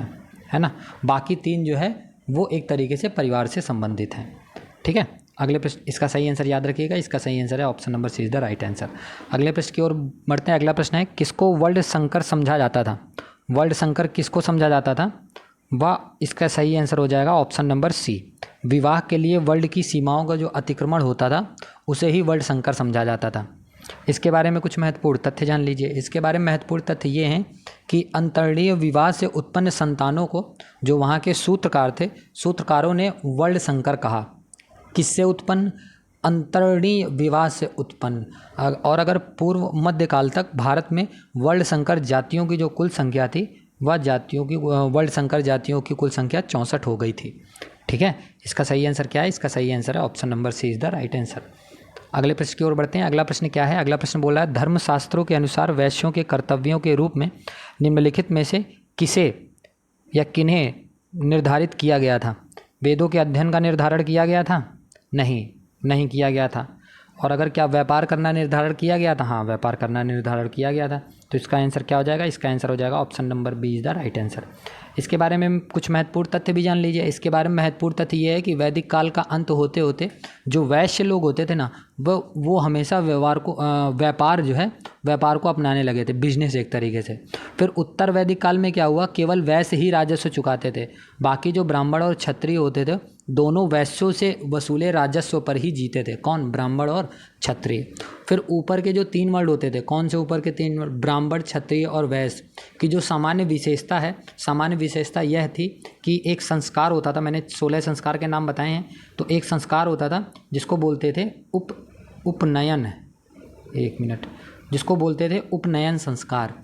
है ना। बाकी 3 जो है वो एक तरीके से परिवार से संबंधित हैं। ठीक है, अगले प्रश्न, इसका सही आंसर याद रखिएगा, इसका सही आंसर है option number C is the right answer. अगले प्रश्न की ओर बढ़ते हैं। अगला प्रश्न है किसको वर्ल्ड संकर समझा जाता था? वर्ल्ड संकर किसको समझा जाता था? वह इसका सही आंसर हो जाएगा ऑप्शन नंबर सी। विवाह के लिए वर्ल्ड की सीमाओं का जो अतिक्रमण होता था उसे ही वर्ल्ड संकर समझा जाता था। इसके बारे में कुछ महत्वपूर्ण तथ्य जान लीजिए। इसके बारे में महत्वपूर्ण तथ्य ये हैं कि अंतर्णीय विवाह से उत्पन्न संतानों को जो वहाँ के सूत्रकार थे, सूत्रकारों ने वर्ल्ड संकर कहा। किससे उत्पन्न? अंतर्णीय विवाह से उत्पन्न। और अगर पूर्व मध्यकाल तक भारत में वर्ल्ड संकर जातियों की जो कुल संख्या थी वह जातियों की वर्ल्ड संकर जातियों की कुल संख्या 64 हो गई थी। ठीक है, इसका सही आंसर क्या है? इसका सही आंसर है option number C is the right answer. अगले प्रश्न की ओर बढ़ते हैं। अगला प्रश्न क्या है? अगला प्रश्न बोला है धर्मशास्त्रों के अनुसार वैश्यों के कर्तव्यों के रूप में निम्नलिखित में से किसे या किन्हें निर्धारित किया गया था? वेदों के अध्ययन का निर्धारण किया गया था? नहीं किया गया था। और अगर क्या व्यापार करना निर्धारण किया गया था? हाँ, व्यापार करना निर्धारण किया गया था। तो इसका आंसर क्या हो जाएगा? इसका आंसर हो जाएगा option number B is the right answer. इसके बारे में कुछ महत्वपूर्ण तथ्य भी जान लीजिए। इसके बारे में महत्वपूर्ण तथ्य ये है कि वैदिक काल का अंत होते होते जो वैश्य लोग होते थे ना, वो हमेशा व्यापार को अपनाने लगे थे, बिजनेस एक तरीके से। फिर उत्तर वैदिक काल में क्या हुआ? केवल वैश्य ही राजस्व चुकाते थे, बाकी जो ब्राह्मण और क्षत्रिय होते थे दोनों वैश्यों से वसूले राजस्व पर ही जीते थे। कौन? ब्राह्मण और क्षत्रिय। फिर ऊपर के जो 3 वर्ड होते थे, कौन से ऊपर के 3 वर्ड? ब्राह्मण, क्षत्रिय और वैश्य की जो सामान्य विशेषता यह थी कि एक संस्कार होता था। मैंने 16 संस्कार के नाम बताए हैं। तो एक संस्कार होता था जिसको बोलते थे उपनयन। एक मिनट, जिसको बोलते थे उपनयन संस्कार।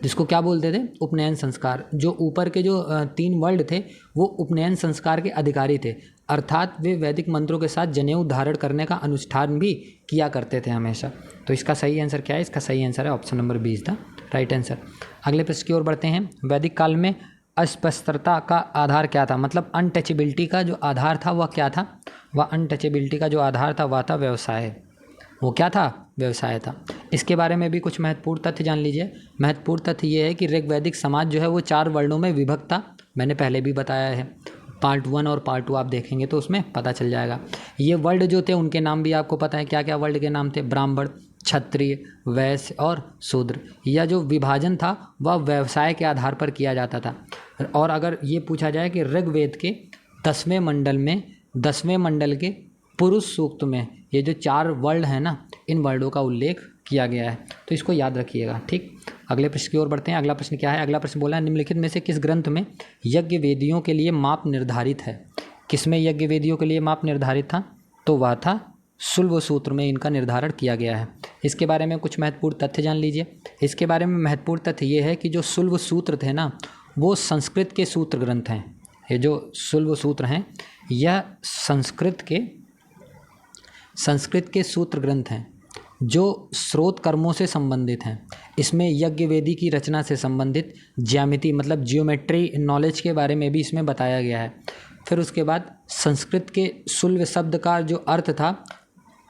जिसको क्या बोलते थे? उपनयन संस्कार। जो ऊपर के जो 3 वर्ड थे वो उपनयन संस्कार के अधिकारी थे, अर्थात वे वैदिक मंत्रों के साथ जनेऊ धारण करने का अनुष्ठान भी किया करते थे हमेशा। तो इसका सही आंसर क्या है? इसका सही आंसर है option number B is the right answer. अगले प्रश्न की ओर बढ़ते हैं। वैदिक काल में अस्पष्टता का आधार क्या था? मतलब अनटचेबिलिटी का जो आधार था वह क्या था? वह अनटचेबिलिटी का जो आधार था वह था व्यवसाय। वो क्या था? व्यवसाय था। इसके बारे में भी कुछ महत्वपूर्ण तथ्य जान लीजिए। महत्वपूर्ण तथ्य ये है कि ऋग्वैदिक समाज जो है वो 4 वर्णों में विभक्त था। मैंने पहले भी बताया है, पार्ट 1 और पार्ट 2 आप देखेंगे तो उसमें पता चल जाएगा। ये वर्ड जो थे उनके नाम भी आपको पता है, क्या क्या वर्ड के नाम थे? ब्राह्मण, क्षत्रिय, वैश्य और शूद्र। यह जो विभाजन था वह व्यवसाय के आधार पर किया जाता था। और अगर ये पूछा जाए कि ऋग्वेद के 10वें मंडल के पुरुष सूक्त में ये जो 4 वर्ड हैं ना, इन वर्डों का उल्लेख किया गया है, तो इसको याद रखिएगा। ठीक, अगले प्रश्न की ओर बढ़ते हैं। अगला प्रश्न क्या है? अगला प्रश्न बोला है निम्नलिखित में से किस ग्रंथ में यज्ञ वेदियों के लिए माप निर्धारित है? किसमें यज्ञ वेदियों के लिए माप निर्धारित था? तो वह था शुल्ब सूत्र में इनका निर्धारण किया गया है। इसके बारे में कुछ महत्वपूर्ण तथ्य जान लीजिए। इसके बारे में महत्वपूर्ण तथ्य ये है कि जो शुल्ब सूत्र थे ना, वो संस्कृत के सूत्र ग्रंथ हैं। ये जो शुल्ब सूत्र हैं यह संस्कृत के सूत्र ग्रंथ हैं जो स्रोत कर्मों से संबंधित हैं। इसमें यज्ञ वेदी की रचना से संबंधित ज्यामिति मतलब जियोमेट्री नॉलेज के बारे में भी इसमें बताया गया है। फिर उसके बाद संस्कृत के शुल्ब शब्द का जो अर्थ था,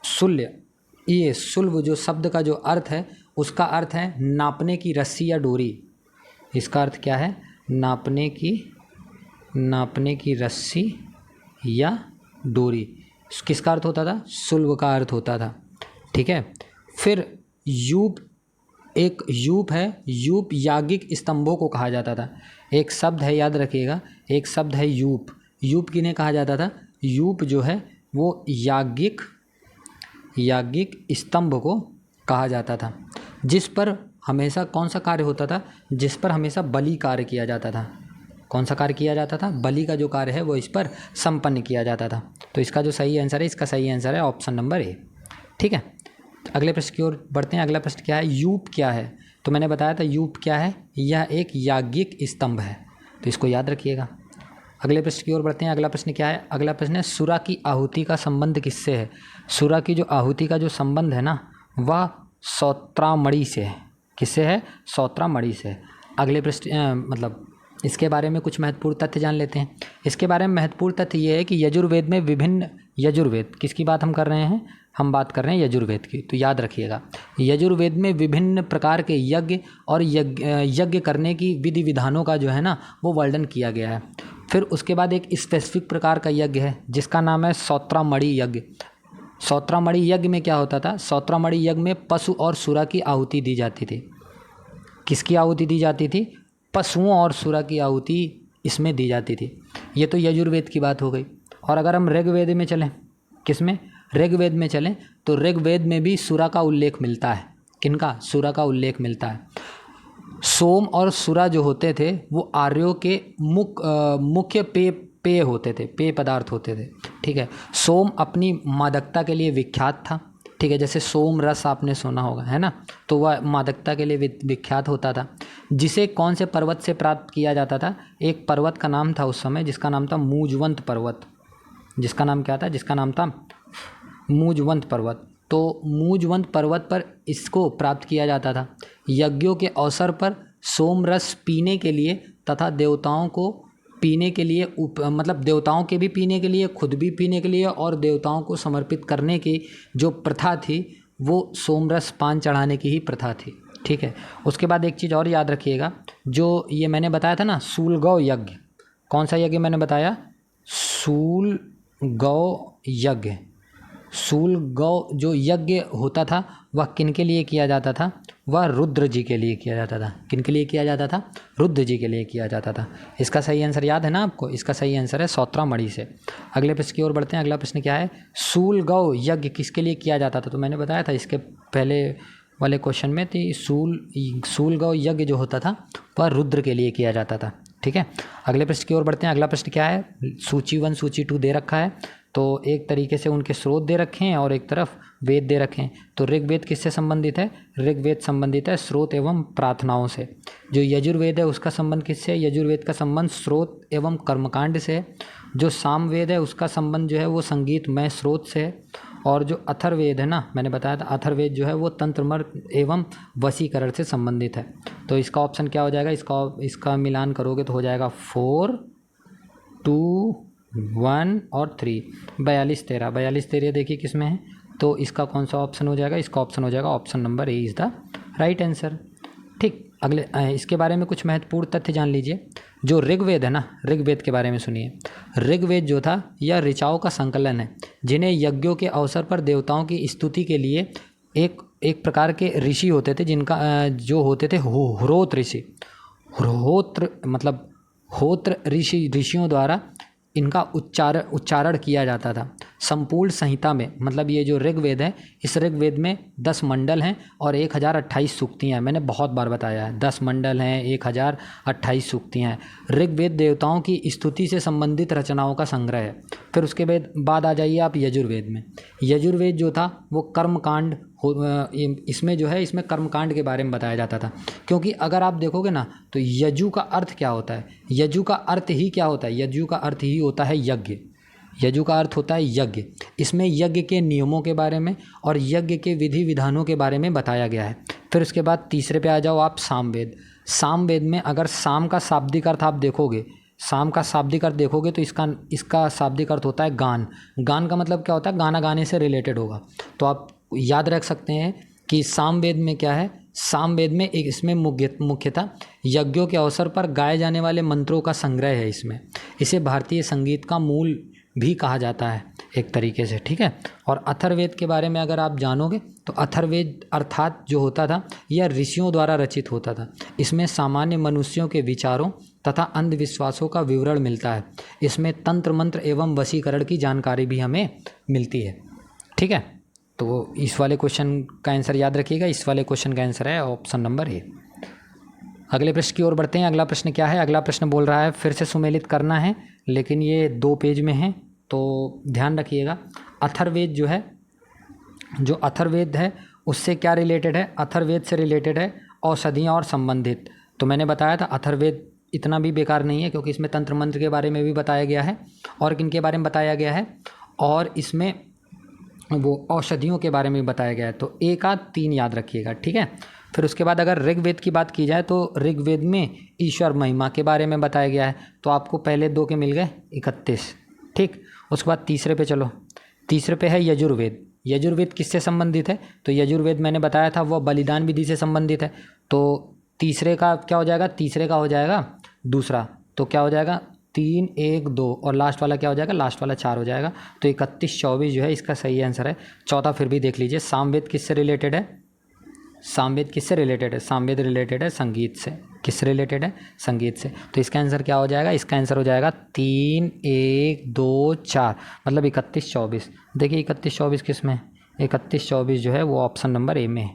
शुल्ब जो शब्द का जो अर्थ है उसका अर्थ है नापने की रस्सी या डोरी। इसका अर्थ क्या है? नापने की रस्सी या डोरी। किसका अर्थ होता था? शुल्ब का अर्थ होता था। ठीक है। फिर यूप है। यूप याज्ञिक स्तंभों को कहा जाता था। एक शब्द है, याद रखिएगा, एक शब्द है यूप। यूप किन्हें कहा जाता था? यूप जो है वो याज्ञिक स्तंभ को कहा जाता था, जिस पर हमेशा कौन सा कार्य होता था? जिस पर हमेशा बलि कार्य किया जाता था। कौन सा कार्य किया जाता था? बलि का जो कार्य है वो इस पर संपन्न किया जाता था। तो इसका जो सही आंसर है, इसका सही आंसर है ऑप्शन नंबर ए। ठीक है, अगले प्रश्न की ओर बढ़ते हैं। अगला प्रश्न क्या है? यूप क्या है? तो मैंने बताया था यूप क्या है, यह एक याज्ञिक स्तंभ है। तो इसको याद रखिएगा। अगले प्रश्न की ओर बढ़ते हैं। अगला प्रश्न क्या है? अगला प्रश्न है सुरा की आहुति का संबंध किससे है? सुरा की जो आहुति का जो संबंध है ना, वह सौत्रामणि से है। किससे है? सौत्रामणि से। अगले प्रश्न इसके बारे में कुछ महत्वपूर्ण तथ्य जान लेते हैं। इसके बारे में महत्वपूर्ण तथ्य ये है कि यजुर्वेद में यजुर्वेद किसकी बात हम कर रहे हैं? हम बात कर रहे हैं यजुर्वेद की। तो याद रखिएगा, यजुर्वेद में विभिन्न प्रकार के यज्ञ और यज्ञ करने की विधि विधानों का जो है ना वो वर्णन किया गया है। फिर उसके बाद एक स्पेसिफिक प्रकार का यज्ञ है जिसका नाम है सौत्रामणि यज्ञ। सौत्रामणि यज्ञ में क्या होता था? सौत्रामणि यज्ञ में पशु और सुरा की आहुति दी जाती थी। किसकी आहुति दी जाती थी? पशुओं और सुरा की आहुति इसमें दी जाती थी। ये तो यजुर्वेद की बात हो गई। और अगर हम ऋग्वेद में चलें, किसमें? ऋग्वेद में चलें तो ऋग्वेद में भी सुरा का उल्लेख मिलता है। किनका? सुरा का उल्लेख मिलता है। सोम और सुरा जो होते थे वो आर्यों के मुख्य पेय होते थे, पेय पदार्थ होते थे। ठीक है। सोम अपनी मादकता के लिए विख्यात था। ठीक है, जैसे सोम रस आपने सुना होगा, है ना, तो वह मादकता के लिए विख्यात होता था, जिसे कौन से पर्वत से प्राप्त किया जाता था? एक पर्वत का नाम था उस समय जिसका नाम था मूजवंत पर्वत। जिसका नाम क्या था? जिसका नाम था मूजवंत पर्वत। तो मूजवंत पर्वत पर इसको प्राप्त किया जाता था। यज्ञों के अवसर पर सोम रस पीने के लिए तथा देवताओं को पीने के लिए मतलब देवताओं के भी पीने के लिए, खुद भी पीने के लिए, और देवताओं को समर्पित करने की जो प्रथा थी वो सोमरस पान चढ़ाने की ही प्रथा थी। ठीक है। उसके बाद एक चीज़ और याद रखिएगा, जो ये मैंने बताया था ना सूल-गौ यज्ञ, कौन सा यज्ञ मैंने बताया? सूल-गौ यज्ञ। सूल-गौ जो यज्ञ होता था वह किन के लिए किया जाता था? वह रुद्र जी के लिए किया जाता था। किन के लिए किया जाता था? रुद्र जी के लिए किया जाता था। इसका सही आंसर याद है ना आपको? इसका सही आंसर है सौत्रामणि से। अगले प्रश्न की ओर बढ़ते हैं। अगला प्रश्न क्या है? सूल-गौ यज्ञ किसके लिए किया जाता था? तो मैंने बताया था इसके पहले वाले क्वेश्चन में थी, सूल-गौ यज्ञ जो होता था वह रुद्र के लिए किया जाता था। ठीक है। अगले प्रश्न की ओर बढ़ते हैं। अगला प्रश्न क्या है? सूची 1 सूची 2 दे रखा है, तो एक तरीके से उनके स्रोत दे रखे हैं और एक तरफ वेद दे रखे हैं। तो ऋग्वेद किससे संबंधित है? ऋग्वेद संबंधित है स्रोत एवं प्रार्थनाओं से। जो यजुर्वेद है उसका संबंध किससे है? यजुर्वेद का संबंध स्रोत एवं कर्मकांड से है। जो सामवेद है उसका संबंध जो है वो संगीतमय स्रोत से है। और जो अथर्ववेद है ना, मैंने बताया था अथर्ववेद जो है वो तंत्र मंत्र एवं वशीकरण से संबंधित है। तो इसका ऑप्शन क्या हो जाएगा? इसका मिलान करोगे तो हो जाएगा 4, 2, 1 और 3, 42, 13। 42, 13 देखिए किस में है, तो इसका कौन सा ऑप्शन हो जाएगा? इसका ऑप्शन हो जाएगा option number A is the right answer. ठीक। अगले इसके बारे में कुछ महत्वपूर्ण तथ्य जान लीजिए। जो ऋग्वेद है ना, ऋग्वेद के बारे में सुनिए। ऋग्वेद जो था यह ऋचाओं का संकलन है, जिन्हें यज्ञों के अवसर पर देवताओं की स्तुति के लिए एक प्रकार के ऋषि होते थे, जिनका जो होते थे होत्र ऋषि। होत्र मतलब होत्र ऋषियों द्वारा इनका उच्चारण किया जाता था। संपूर्ण संहिता में, मतलब ये जो ऋग्वेद है, इस ऋग्वेद में 10 मंडल हैं और 1028 सूक्तियाँ हैं। मैंने बहुत बार बताया है, 10 मंडल हैं, 1028 सूक्तियाँ हैं। ऋग्वेद देवताओं की स्तुति से संबंधित रचनाओं का संग्रह है। फिर उसके बाद आ जाइए आप यजुर्वेद में। यजुर्वेद जो था वो कर्मकांड इसमें जो है इसमें कर्मकांड के बारे में बताया जाता था। क्योंकि अगर आप देखोगे ना तो यजु का अर्थ क्या होता है? यजु का अर्थ ही क्या होता है? यजु का अर्थ ही होता है यज्ञ। यजु का अर्थ होता है यज्ञ। इसमें यज्ञ के नियमों के बारे में और यज्ञ के विधि विधानों के बारे में बताया गया है। फिर उसके बाद तीसरे पे आ जाओ आप सामवेद। सामवेद में अगर साम का शाब्दिक अर्थ आप देखोगे, साम का शाब्दिक अर्थ देखोगे तो इसका शाब्दिक अर्थ होता है गान। गान का मतलब क्या होता है? गाना गाने से रिलेटेड होगा। तो आप याद रख सकते हैं कि सामवेद में क्या है? सामवेद में एक इसमें मुख्यतः यज्ञों के अवसर पर गाए जाने वाले मंत्रों का संग्रह है इसमें। इसे भारतीय संगीत का मूल भी कहा जाता है एक तरीके से। ठीक है। और अथर्ववेद के बारे में अगर आप जानोगे तो अथर्ववेद अर्थात जो होता था यह ऋषियों द्वारा रचित होता था। इसमें सामान्य मनुष्यों के विचारों तथा अंधविश्वासों का विवरण मिलता है। इसमें तंत्र मंत्र एवं वशीकरण की जानकारी भी हमें मिलती है। ठीक है। तो इस वाले क्वेश्चन का आंसर याद रखिएगा। इस वाले क्वेश्चन का आंसर है ऑप्शन नंबर ए। अगले प्रश्न की ओर बढ़ते हैं। अगला प्रश्न क्या है? अगला प्रश्न बोल रहा है फिर से सुमेलित करना है, लेकिन ये 2 पेज में है तो ध्यान रखिएगा। अथर्ववेद जो है, जो अथर्ववेद है उससे क्या रिलेटेड है? अथर्ववेद से रिलेटेड है औषधियाँ और संबंधित। तो मैंने बताया था अथर्ववेद इतना भी बेकार नहीं है, क्योंकि इसमें तंत्र मंत्र के बारे में भी बताया गया है और किन के बारे में बताया गया है, और इसमें वो औषधियों के बारे में बताया गया है। तो 1 आध 3 याद रखिएगा। ठीक है। फिर उसके बाद अगर ऋग्वेद की बात की जाए तो ऋग्वेद में ईश्वर महिमा के बारे में बताया गया है। तो आपको पहले 2 के मिल गए 31। ठीक। उसके बाद तीसरे पे चलो। तीसरे पे है यजुर्वेद। यजुर्वेद किससे संबंधित है? तो यजुर्वेद मैंने बताया था वह बलिदान विधि से संबंधित है। तो तीसरे का क्या हो जाएगा? तीसरे का हो जाएगा दूसरा। तो क्या हो जाएगा? 3, 1, 2 और लास्ट वाला क्या हो जाएगा? लास्ट वाला 4 हो जाएगा। तो 31, 24 जो है इसका सही आंसर है। चौथा फिर भी देख लीजिए, सामवेद किससे रिलेटेड है? सामवेद किससे रिलेटेड है? सामवेद रिलेटेड है संगीत से। किससे रिलेटेड है? संगीत से। तो इसका आंसर क्या हो जाएगा? इसका आंसर हो जाएगा 3, 1, 2, 4 मतलब 31, 24। देखिए 31, 24 किस में? 31, 24 जो है वो ऑप्शन नंबर ए में है।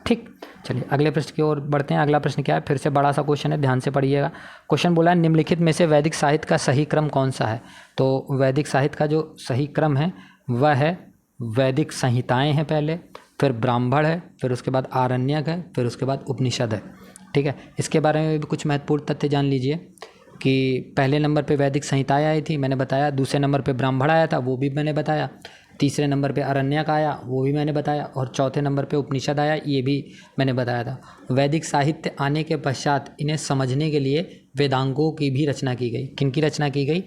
ठीक। चलिए अगले प्रश्न की ओर बढ़ते हैं। अगला प्रश्न क्या है? फिर से बड़ा सा क्वेश्चन है, ध्यान से पढ़िएगा। क्वेश्चन बोला है निम्नलिखित में से वैदिक साहित्य का सही क्रम कौन सा है? तो वैदिक साहित्य का जो सही क्रम है वह है वैदिक संहिताएं हैं पहले, फिर ब्राह्मण है, फिर उसके बाद आरण्यक है, फिर उसके बाद उपनिषद है। ठीक है। इसके बारे में भी कुछ महत्वपूर्ण तथ्य जान लीजिए कि पहले नंबर पे वैदिक संहिताएं आई थी, मैंने बताया। दूसरे नंबर पे ब्राह्मण आया था, वो भी मैंने बताया। तीसरे नंबर पे आरण्यक आया, वो भी मैंने बताया। और चौथे नंबर पे उपनिषद आया, ये भी मैंने बताया था। वैदिक साहित्य आने के पश्चात इन्हें समझने के लिए वेदांगों की भी रचना की गई। किनकी रचना की गई?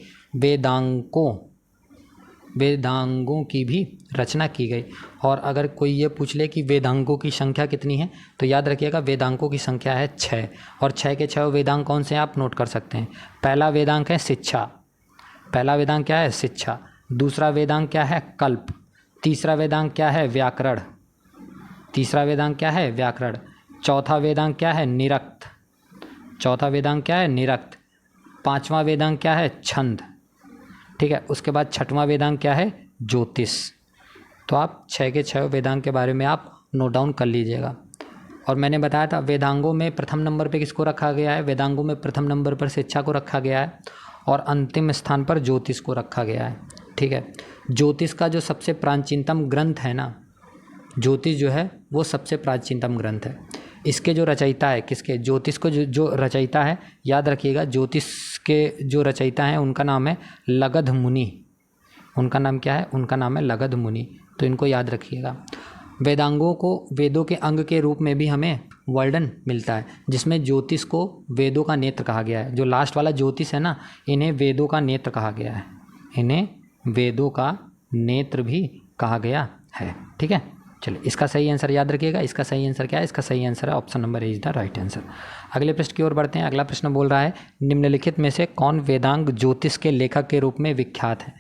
वेदांगों की भी रचना की गई। और अगर कोई ये पूछ ले कि वेदांगों की संख्या कितनी है, तो याद रखिएगा वेदांगों की संख्या है 6। और 6 के 6 वेदांग कौन से हैं आप नोट कर सकते हैं। पहला वेदांग है शिक्षा। पहला वेदांग क्या है? शिक्षा। दूसरा वेदांग क्या है? कल्प। तीसरा वेदांग क्या है? व्याकरण। तीसरा वेदांग क्या है? व्याकरण। चौथा वेदांग क्या है? निरक्त। चौथा वेदांग क्या है? निरक्त। पांचवा वेदांग क्या है? छंद। ठीक है, उसके बाद छठवां वेदांग क्या है? ज्योतिष। तो आप 6 के 6 वेदांग के बारे में आप नोट डाउन कर लीजिएगा। और मैंने बताया था वेदांगों में प्रथम नंबर पे किसको रखा गया है? वेदांगों में प्रथम नंबर पर शिक्षा को रखा गया है और अंतिम स्थान पर ज्योतिष को रखा गया है। ठीक है, ज्योतिष का जो सबसे प्राचीनतम ग्रंथ है ना, ज्योतिष जो है वो सबसे प्राचीनतम ग्रंथ है। इसके जो रचयिता है, किसके? ज्योतिष को जो रचयिता है, याद रखिएगा ज्योतिष के जो रचयिता हैं उनका नाम है लगध मुनि। उनका नाम क्या है? उनका नाम है लगध मुनि। तो इनको याद रखिएगा। वेदांगों को वेदों के अंग के रूप में भी हमें वर्णन मिलता है, जिसमें ज्योतिष को वेदों का नेत्र कहा गया है। जो लास्ट वाला ज्योतिष है ना, इन्हें वेदों का नेत्र कहा गया है। इन्हें वेदों का नेत्र भी कहा गया है। ठीक है, चलिए इसका सही आंसर याद रखिएगा। इसका सही आंसर क्या है? इसका सही आंसर है option number A is the right answer. अगले प्रश्न की ओर बढ़ते हैं। अगला प्रश्न बोल रहा है निम्नलिखित में से कौन वेदांग ज्योतिष के लेखक के रूप में विख्यात है?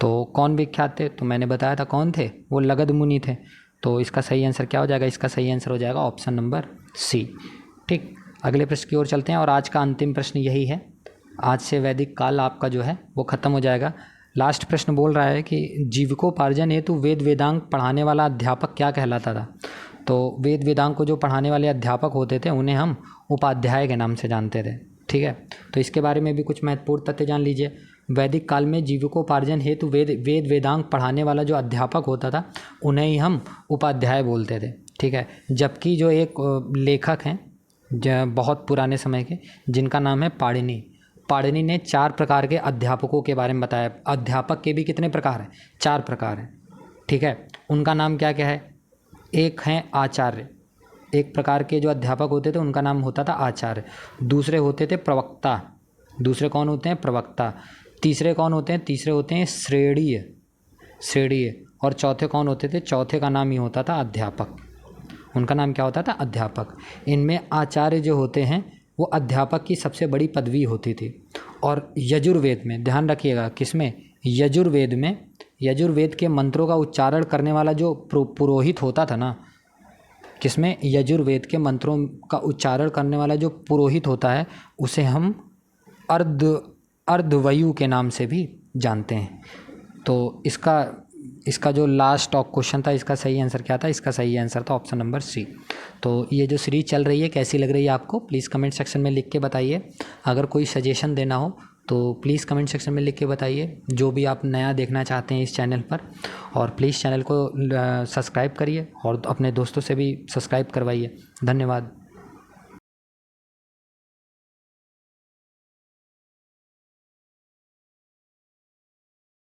तो कौन विख्यात थे? तो मैंने बताया था कौन थे, वो लगध मुनि थे। तो इसका सही आंसर क्या हो जाएगा? इसका सही आंसर हो जाएगा ऑप्शन नंबर सी। ठीक, अगले प्रश्न की ओर चलते हैं और आज का अंतिम प्रश्न यही है। आज से वैदिक काल आपका जो है वो ख़त्म हो जाएगा। लास्ट प्रश्न बोल रहा है कि जीविकोपार्जन हेतु वेद वेदांग पढ़ाने वाला अध्यापक क्या कहलाता था? तो वेद वेदांग को जो पढ़ाने वाले अध्यापक होते थे उन्हें हम उपाध्याय के नाम से जानते थे। ठीक है, तो इसके बारे में भी कुछ महत्वपूर्ण तथ्य जान लीजिए। वैदिक काल में जीविकोपार्जन हेतु वेद वेदांग पढ़ाने वाला जो अध्यापक होता था उन्हें ही हम उपाध्याय बोलते थे। ठीक है, जबकि जो एक लेखक हैं बहुत पुराने समय के, जिनका नाम है पाणिनि। पाणिनि ने 4 प्रकार के अध्यापकों के बारे में बताया। अध्यापक के भी कितने प्रकार हैं? 4 प्रकार हैं। ठीक है, उनका नाम क्या क्या है? एक हैं आचार्य। एक प्रकार के जो अध्यापक होते थे उनका नाम होता था आचार्य। दूसरे होते थे प्रवक्ता। दूसरे कौन होते हैं? प्रवक्ता। तीसरे कौन होते हैं? तीसरे होते हैं श्रेणीय। और चौथे कौन होते थे? चौथे का नाम ही होता था अध्यापक। उनका नाम क्या होता था? अध्यापक। इनमें आचार्य जो होते हैं वो अध्यापक की सबसे बड़ी पदवी होती थी। और यजुर्वेद में, ध्यान रखिएगा, किसमें? यजुर्वेद के मंत्रों का उच्चारण करने वाला जो पुरोहित होता था ना, किसमें? यजुर्वेद के मंत्रों का उच्चारण करने वाला जो पुरोहित होता है उसे हम अर्धवयु के नाम से भी जानते हैं। तो इसका जो लास्ट ऑफ क्वेश्चन था, इसका सही आंसर क्या था? इसका सही आंसर था ऑप्शन नंबर सी। तो ये जो सीरीज चल रही है कैसी लग रही है आपको? प्लीज़ कमेंट सेक्शन में लिख के बताइए। अगर कोई सजेशन देना हो तो प्लीज़ कमेंट सेक्शन में लिख के बताइए, जो भी आप नया देखना चाहते हैं इस चैनल पर। और प्लीज़ चैनल को सब्सक्राइब करिए और अपने दोस्तों से भी सब्सक्राइब करवाइए। धन्यवाद।